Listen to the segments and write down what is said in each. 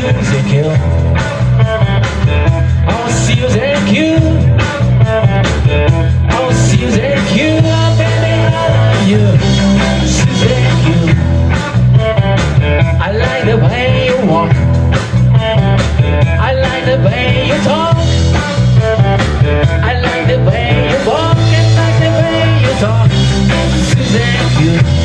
music you. Oh, music you. Oh, music you. Oh, baby, I love you. Music you. I like the way you walk. I like the way you talk. I like the way you walk and like the way you talk. Music you.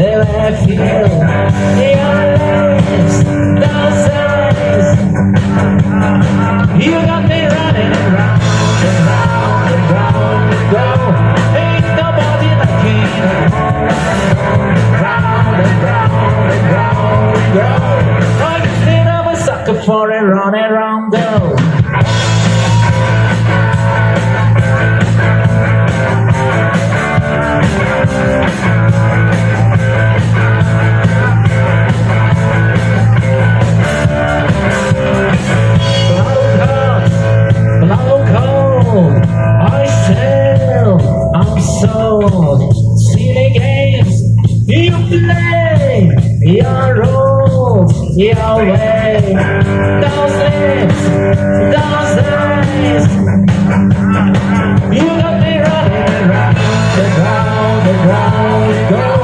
and I feel your legs, those eyes. You got me running around and round and round and go. Ain't nobody like me. Round and round and round and go. I just think I'm a sucker for a run and round go. Silly games you play, your rules, your way. Those lips, those eyes. You got me running around the ground, go.